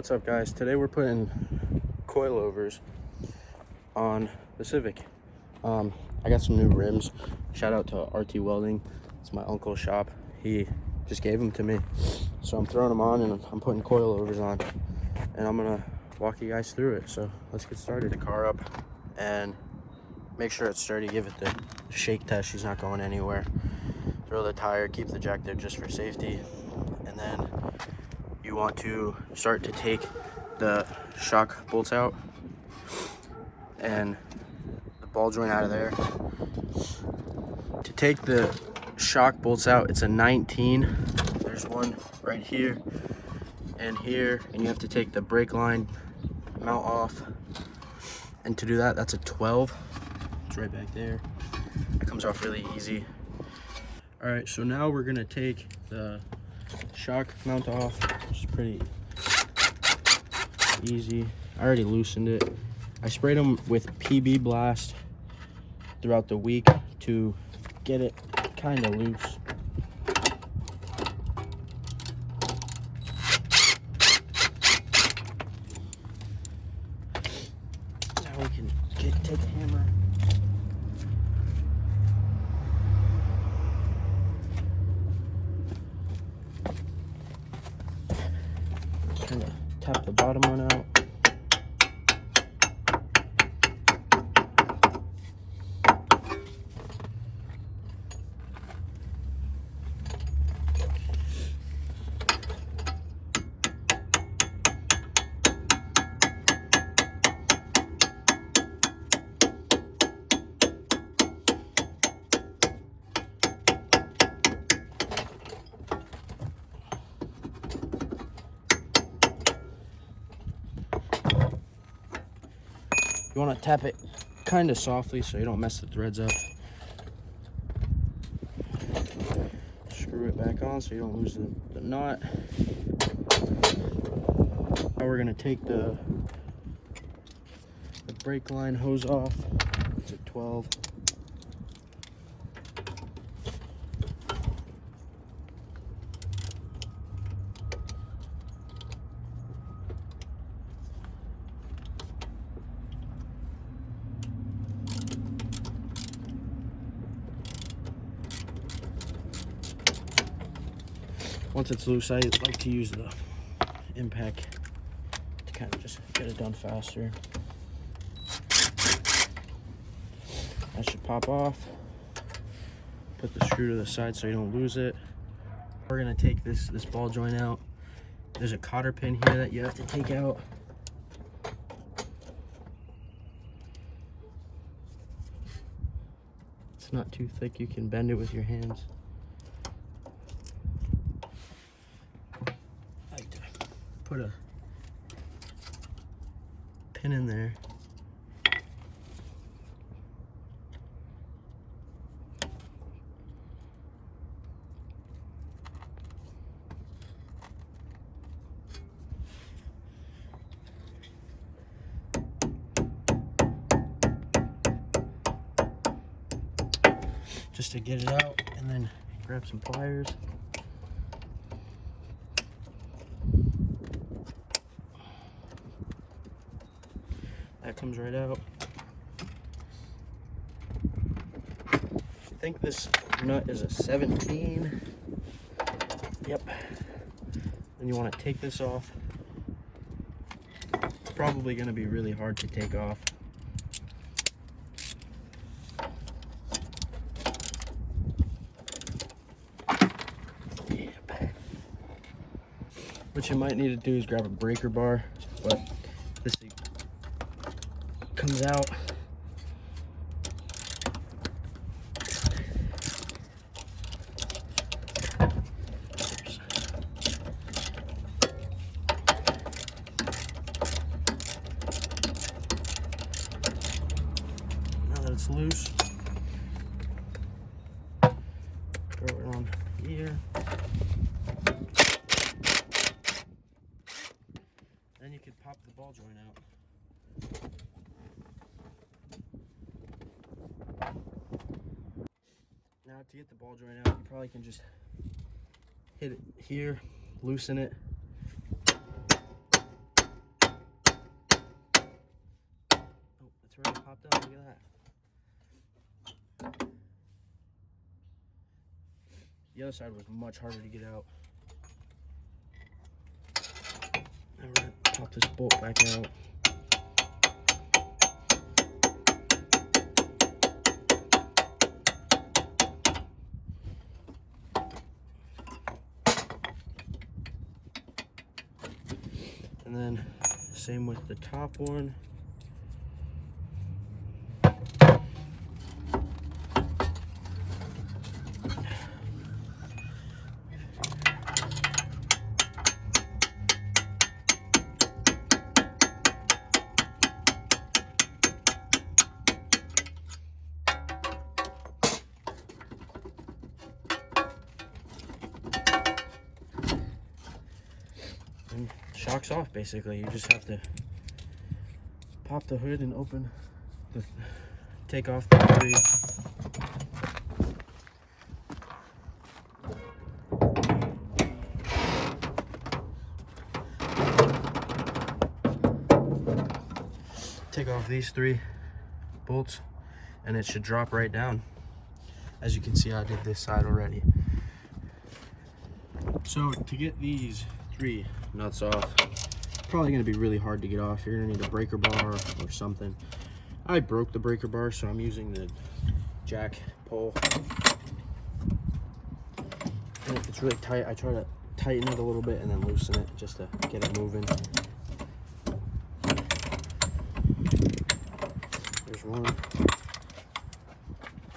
What's up, guys? Today we're putting coilovers on the Civic. I got some new rims. Shout out to RT Welding. It's my uncle's shop. He just gave them to me, so I'm throwing them on and I'm putting coilovers on, and I'm gonna walk you guys through it. So let's get started. The car up and make sure it's sturdy. Give it the shake test. She's not going anywhere. Throw the tire, keep the jack there just for safety, and then you want to start to take the shock bolts out and the ball joint out of there. To take the shock bolts out, it's a 19. There's one right here and here, and you have to take the brake line mount off. And to do that, that's a 12. It's right back there. It comes off really easy. All right, so now we're gonna take the shock mount off, which is pretty easy. I already loosened it. I sprayed them with PB Blast throughout the week to get it kind of loose. Now we can take a hammer. Kind of tap the bottom one out. You want to tap it kind of softly so you don't mess the threads up. Screw it back on so you don't lose the knot. Now we're going to take the brake line hose off. It's a 12. Once it's loose, I like to use the impact to kind of just get it done faster. That should pop off. Put the screw to the side so you don't lose it. We're gonna take this ball joint out. There's a cotter pin here that you have to take out. It's not too thick, you can bend it with your hands. Put a pin in there. Just to get it out, and then grab some pliers. That comes right out. I think this nut is a 17. Yep. Then you want to take this off. It's probably going to be really hard to take off. Yep. What you might need to do is grab a breaker bar, but this thing comes out. Oops. Now that it's loose, throw it on here. Then you could pop the ball joint out. Now to get the ball joint out, you probably can just hit it here, loosen it, popped out. Look at that. The other side was much harder to get out. And we're gonna pop this bolt back out. And then same with the top one. And shock's off basically. You just have to pop the hood and take off the three. Take off these 3 bolts and it should drop right down. As you can see, I did this side already. So to get these 3 nuts off, probably going to be really hard to get off. You're going to need a breaker bar or something. I broke the breaker bar, so I'm using the jack pole. And if it's really tight, I try to tighten it a little bit and then loosen it just to get it moving. There's one.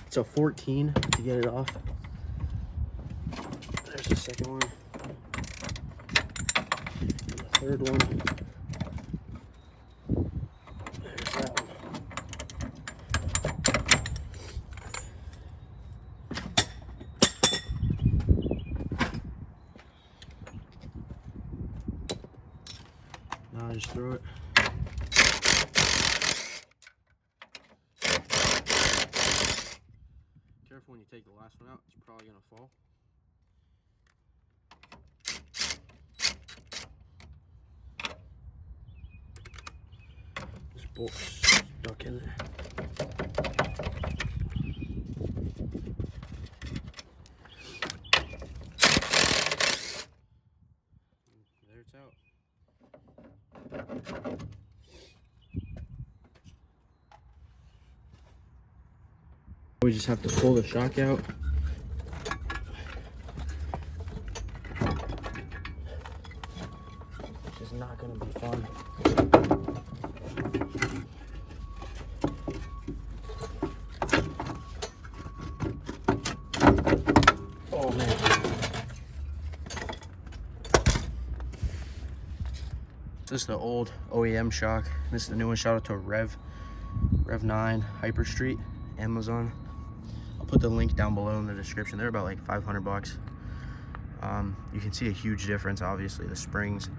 It's a 14 to get it off. There's the second one. And the third one. There's that one. Now I just throw it. Careful when you take the last one out, it's probably gonna fall. This bolt's stuck in there. And there it's out. We just have to pull the shock out. Which is not going to be fun. Oh man. This is the old OEM shock. This is the new one. Shout out to Rev 9 Hyper Street, Amazon. I'll put the link down below in the description. They're about like 500 bucks. You can see a huge difference, obviously, the springs.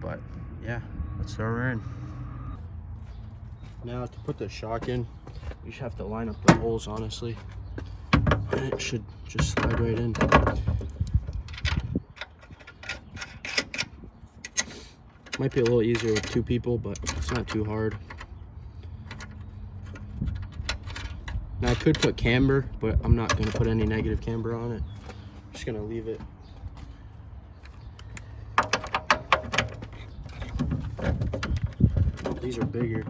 But yeah, let's throw her in. Now to put the shock in, you just have to line up the holes, honestly. And it should just slide right in. Might be a little easier with 2 people, but it's not too hard. Now I could put camber, but I'm not going to put any negative camber on it. I'm just going to leave it. These are bigger.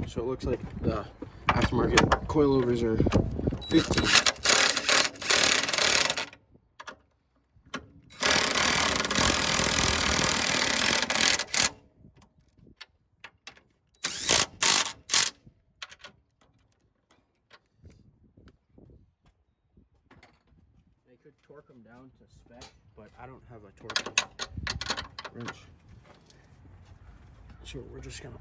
So it looks like the aftermarket coilovers are 15. They could torque them down to spec, but I don't have a torque wrench. So we're just gonna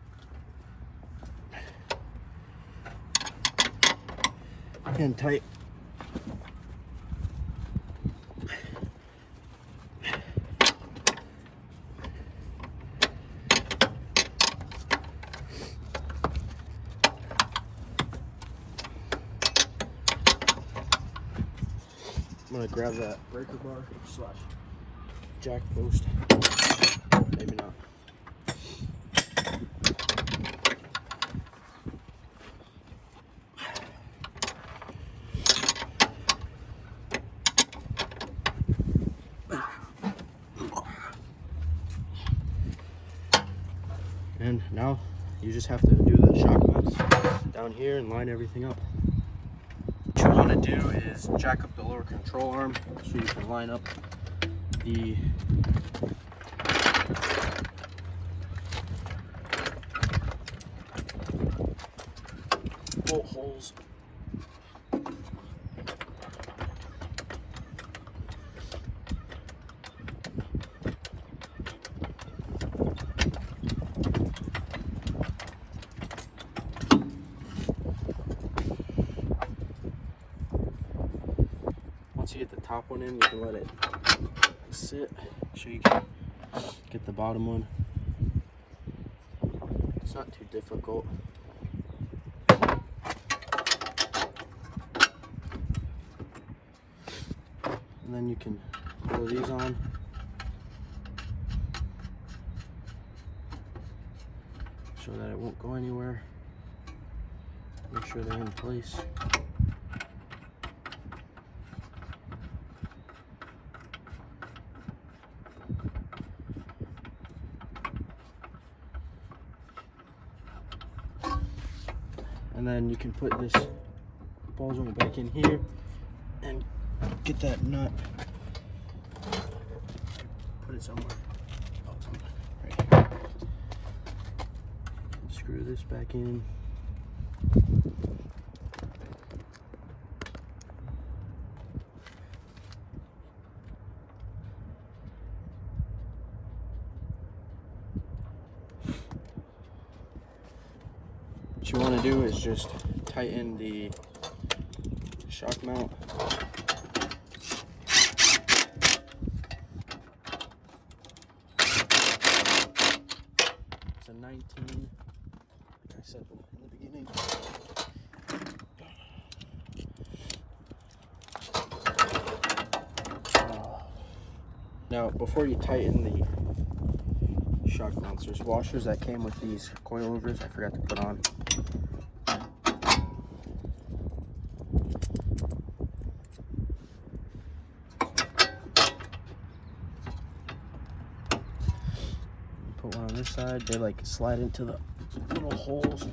hand tight. gonna grab that breaker bar slash jack post. Maybe not. And now you just have to do the shock mounts down here and line everything up. What you want to do is jack up the lower control arm so you can line up the bolt holes. Once you get the top one in, you can let it sit so you can get the bottom one. It's not too difficult. And then you can pull these on. So that it won't go anywhere. Make sure they're in place. And then you can put this ball joint back in here and get that nut. Put it somewhere. Oh, it's right here. Screw this back in. What you want to do is just tighten the shock mount. It's a 19, like I said in the beginning. Now, before you tighten the shock mounts, there's washers that came with these coilovers I forgot to put on. Put one on this side. They like slide into the little holes.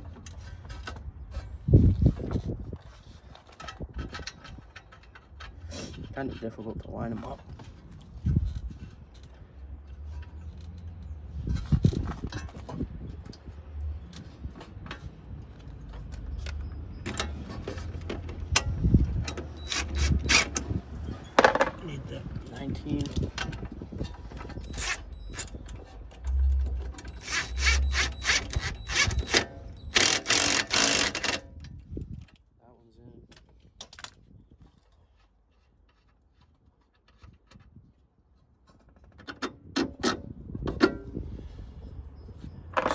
Kind of difficult to line them up. Need the 19.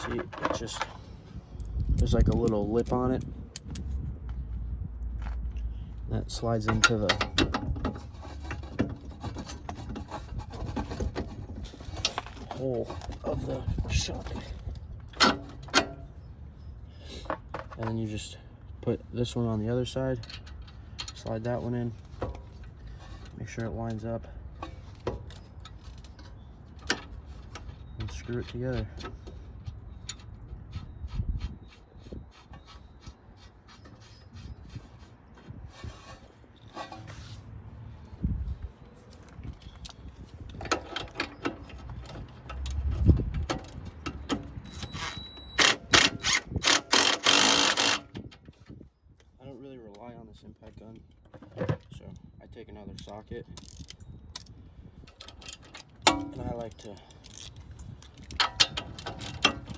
See, it just, there's like a little lip on it that slides into the hole of the shock. And then you just put this one on the other side, slide that one in, make sure it lines up, and screw it together. On this impact gun, so I take another socket and I like to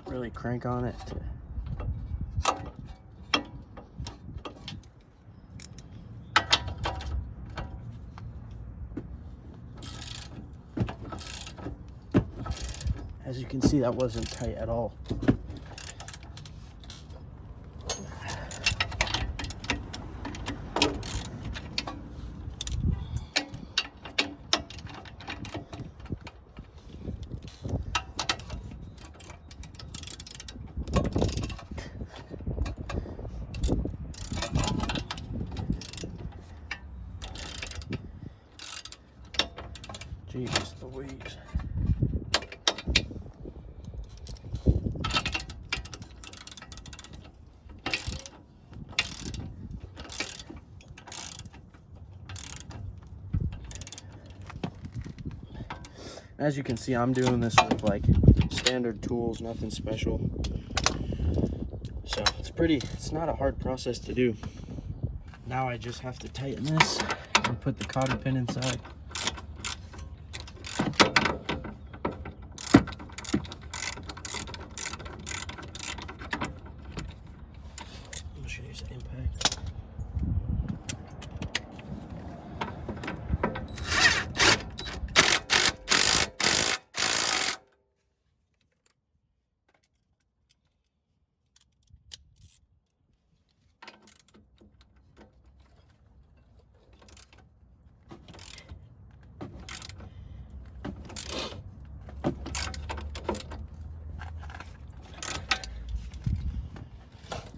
really crank on it as you can see, that wasn't tight at all. As you can see, I'm doing this with like standard tools, nothing special. So it's not a hard process to do. Now I just have to tighten this and put the cotter pin inside. I'll show you some impact.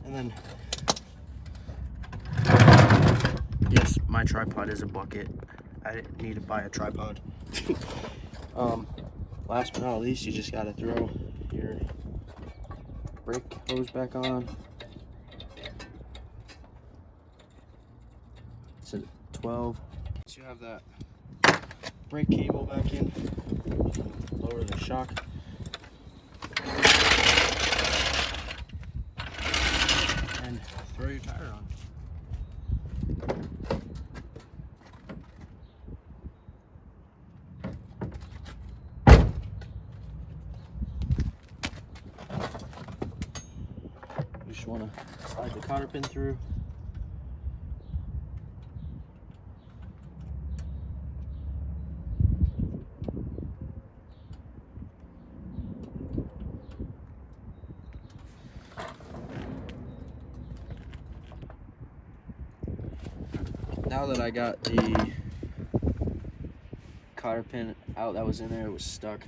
And then, yes, my tripod is a bucket. I didn't need to buy a tripod. Last but not least, you just gotta throw your brake hose back on. It's a 12. So you have that brake cable back in. Lower the shock. And throw your tire on. You just want to slide the cotter pin through. Now that I got the cotter pin out that was in there, it was stuck.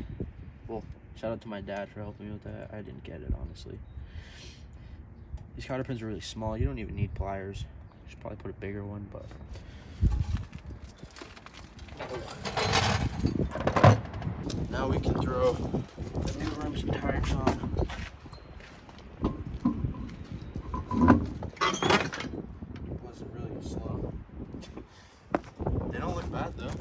Well, shout out to my dad for helping me with that. I didn't get it, honestly. These cotter pins are really small. You don't even need pliers. You should probably put a bigger one, but now we can throw the new rims and tires on. Wasn't really slow. They don't look bad though.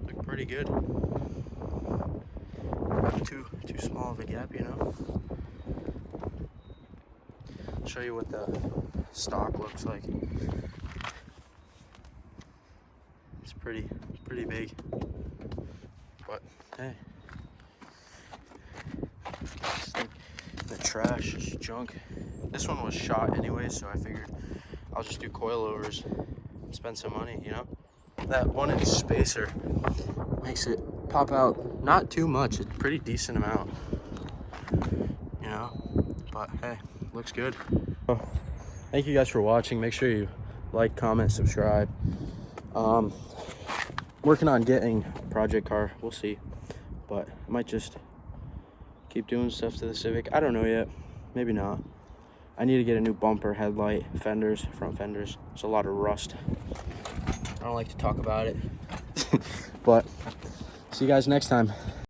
Look pretty good. Too small of a gap, you know. I'll show you what the stock looks like. It's pretty big. But hey. It's like the trash, it's junk. This one was shot anyway, so I figured I'll just do coilovers and spend some money, you know? That 1-inch spacer makes it pop out not too much, it's a pretty decent amount, you know? But hey, looks good. Oh, thank you guys for watching. Make sure you like, comment, subscribe. Working on getting a project car, we'll see. But I might just keep doing stuff to the Civic. I don't know yet, maybe not. I need to get a new bumper, headlight, fenders, front fenders. There's a lot of rust. I don't like to talk about it. But see you guys next time.